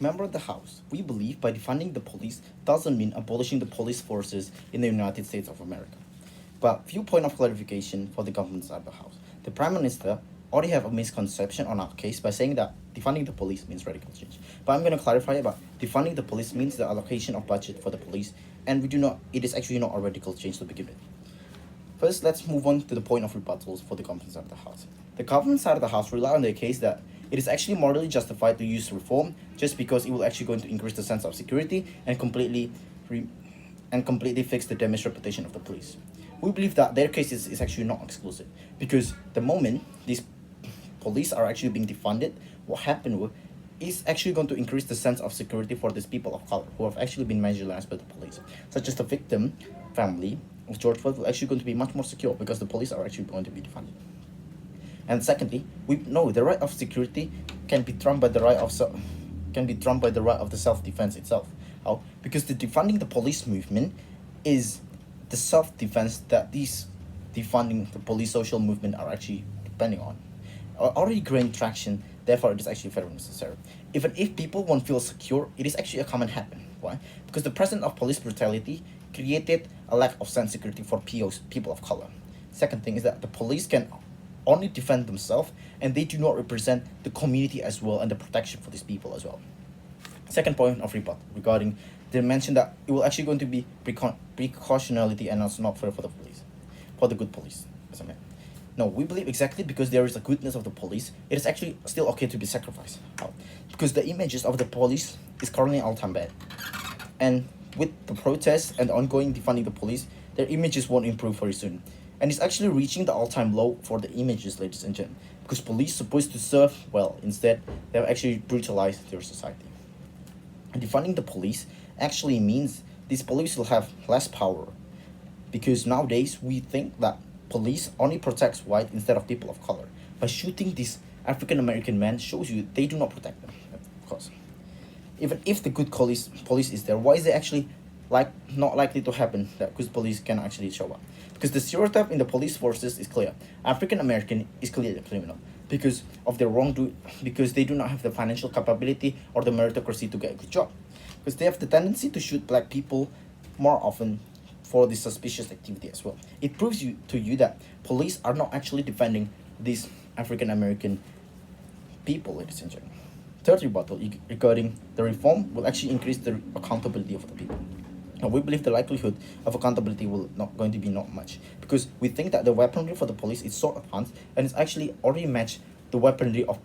Member of the House, we believe by defunding the police doesn't mean abolishing the police forces in the United States of America. But few point of clarification for the government side of the House. The Prime Minister already have a misconception on our case by saying that defunding the police means radical change. But I'm going to clarify about defunding the police means the allocation of budget for the police, and it is actually not a radical change to begin with. First, let's move on to the point of rebuttals for the government side of the House. The government side of the House rely on the case that it is actually morally justified to use reform just because it will actually going to increase the sense of security and completely fix the damaged reputation of the police. We believe that their case is actually not exclusive because the moment these police are actually being defunded, what happened is actually going to increase the sense of security for these people of color who have actually been marginalized by the police, such as the victim family of George Floyd will actually going to be much more secure because the police are actually going to be defunded. And secondly, we know the right of security can be trumped by the right of the self-defense itself. How? Because the defunding the police movement is the self-defense that these defunding the police social movement are actually depending on. Already gained traction, therefore it is actually very necessary. Even if people won't feel secure, it is actually a common happen. Why? Because the presence of police brutality created a lack of sense of security for people of color. Second thing is that the police can only defend themselves and they do not represent the community as well and the protection for these people as well. Second point of rebut regarding they mentioned that it will actually going to be precautionality and also not fair for the police, for the good police, as I meant. No, we believe exactly because there is a goodness of the police, it is actually still okay to be sacrificed. How? Because the images of the police is currently all-time bad. And with the protests and the ongoing defunding the police, their images won't improve very soon. And it's actually reaching the all-time low for the images, ladies and gentlemen, because police supposed to serve well. Instead, they have actually brutalized their society. And defunding the police actually means these police will have less power, because nowadays we think that police only protects white instead of people of color. By shooting these African American men shows you they do not protect them, of course. Even if the good police is there, why is it actually not likely to happen that good police can actually show up? Because the stereotype in the police forces is clear. African American is clearly a criminal because of their wrongdoing, because they do not have the financial capability or the meritocracy to get a good job. Because they have the tendency to shoot black people more often for this suspicious activity as well. It proves to you that police are not actually defending these African American people, ladies and gentlemen. Third rebuttal regarding the reform will actually increase the accountability of the people. Now, we believe the likelihood of accountability will not going to be not much because we think that the weaponry for the police is so advanced and it's actually already matched the weaponry of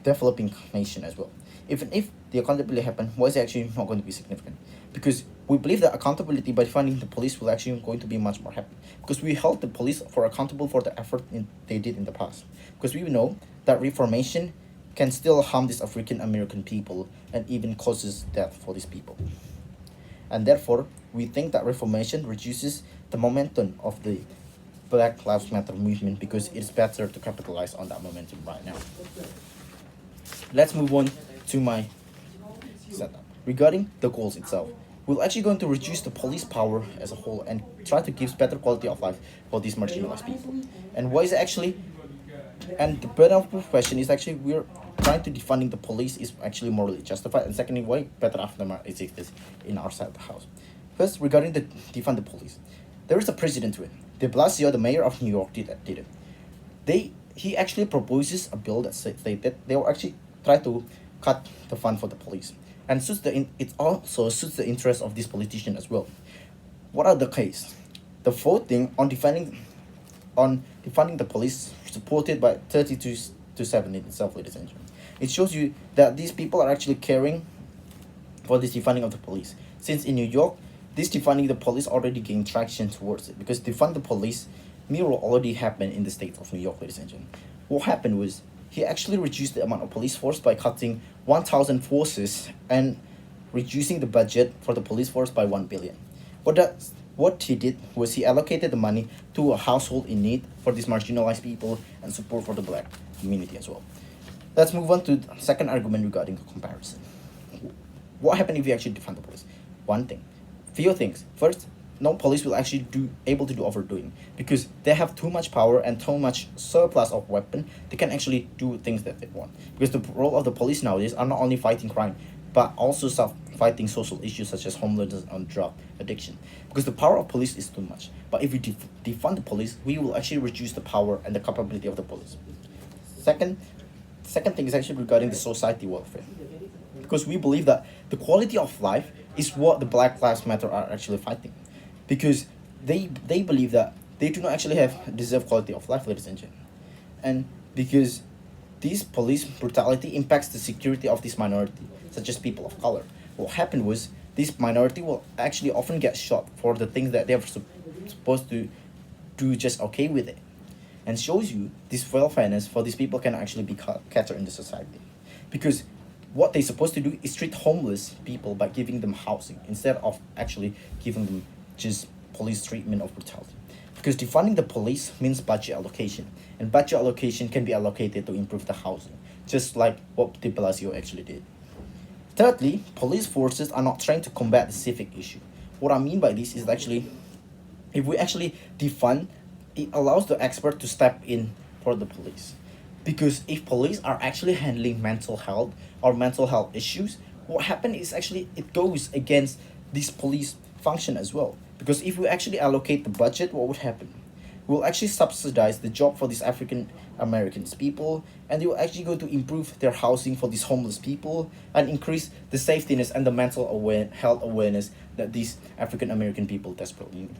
developing nation as well. Even if the accountability happen, why is it actually not going to be significant? Because we believe that accountability by funding the police will actually going to be much more happen because we held the police for accountable for the effort they did in the past. Because we know that reformation can still harm these African American people and even causes death for these people. And therefore, we think that reformation reduces the momentum of the Black Lives Matter movement because it's better to capitalize on that momentum right now. Let's move on to my setup. Regarding the goals itself, we're actually going to reduce the police power as a whole and try to give better quality of life for these marginalized people. And why is it actually? And the better question is actually we're trying to defunding the police is actually morally justified. And secondly, why better aftermath exists in our side of the house. First, regarding the defund the police, there is a precedent to it. De Blasio, the mayor of New York, did it. He actually proposes a bill that stated they will actually try to cut the fund for the police, and it also suits the interest of this politician as well. What are the case? The voting on defunding the police supported by 32-7 in itself, ladies and gentlemen. It shows you that these people are actually caring for this defunding of the police. Since in New York, this defunding the police already gained traction towards it because defund the police mural already happened in the state of New York, ladies and gentlemen. What happened was he actually reduced the amount of police force by cutting 1,000 forces and reducing the budget for the police force by 1 billion. What he did was he allocated the money to a household in need for these marginalized people and support for the black community as well. Let's move on to the second argument regarding the comparison. What happened if we actually defund the police? One thing. Few things. First, no police will actually able to do overdoing because they have too much power and too much surplus of weapon. They can actually do things that they want because the role of the police nowadays are not only fighting crime. but also start fighting social issues such as homelessness and drug addiction. Because the power of police is too much. But if we defund the police, we will actually reduce the power and the capability of the police. Second, second thing is actually regarding the society welfare. Because we believe that the quality of life is what the Black Lives Matter are actually fighting. Because they believe that they do not actually have deserved quality of life, ladies and gentlemen. And because this police brutality impacts the security of this minority, such as people of color. What happened was this minority will actually often get shot for the things that they're supposed to do just okay with it, and shows you this welfareness for these people can actually be catered in the society, because what they're supposed to do is treat homeless people by giving them housing instead of actually giving them just police treatment of brutality. Because defunding the police means budget allocation, and budget allocation can be allocated to improve the housing, just like what de Blasio actually did. Thirdly, police forces are not trained to combat the civic issue. What I mean by this is actually, if we actually defund, it allows the expert to step in for the police. Because if police are actually handling mental health or mental health issues, what happens is actually it goes against this police function as well. Because if we actually allocate the budget, what would happen? We'll actually subsidize the job for these African Americans people, and they will actually go to improve their housing for these homeless people and increase the safetyness and the mental health awareness that these African American people desperately need.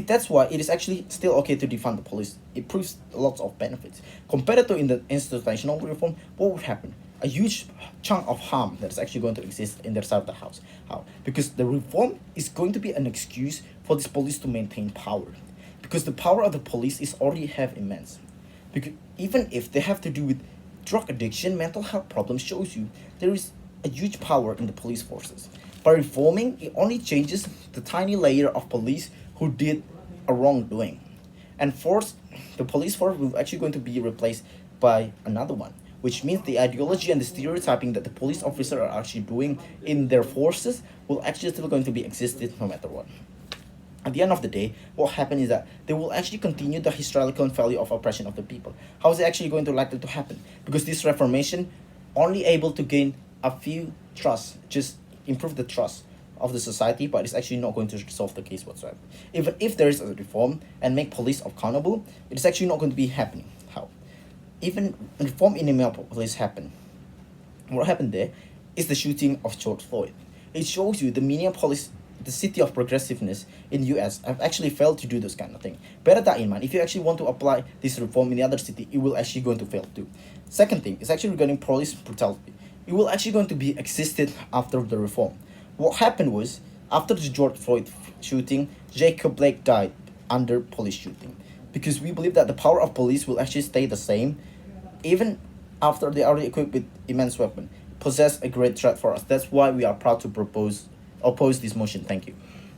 That's why it is actually still okay to defund the police. It proves lots of benefits. Compared to in the institutional reform, what would happen? A huge chunk of harm that is actually going to exist in their side of the house. How? Because the reform is going to be an excuse for this police to maintain power. Because the power of the police is already have immense. Because even if they have to do with drug addiction, mental health problems, shows you there is a huge power in the police forces. By reforming, it only changes the tiny layer of police who did a wrongdoing. And force, the police force will actually going to be replaced by another one, which means the ideology and the stereotyping that the police officer are actually doing in their forces will actually still going to be existed no matter what. At the end of the day, what happened is that they will actually continue the historical value of oppression of the people. How is it actually going to likely to happen? Because this reformation only able to gain a few trust, just improve the trust of the society, but it's actually not going to solve the case whatsoever. Even if there is a reform and make police accountable, it is actually not going to be happening. How? Even reform in the police happened. What happened there is the shooting of George Floyd. It shows you the Minneapolis, the city of progressiveness in the US, have actually failed to do this kind of thing. Bear that in mind. If you actually want to apply this reform in the other city, it will actually going to fail too. Second thing is actually regarding police brutality. It will actually going to be existed after the reform. What happened was, after the George Floyd shooting, Jacob Blake died under police shooting. Because we believe that the power of police will actually stay the same, even after they are already equipped with immense weapon, possess a great threat for us. That's why we are proud to oppose this motion. Thank you.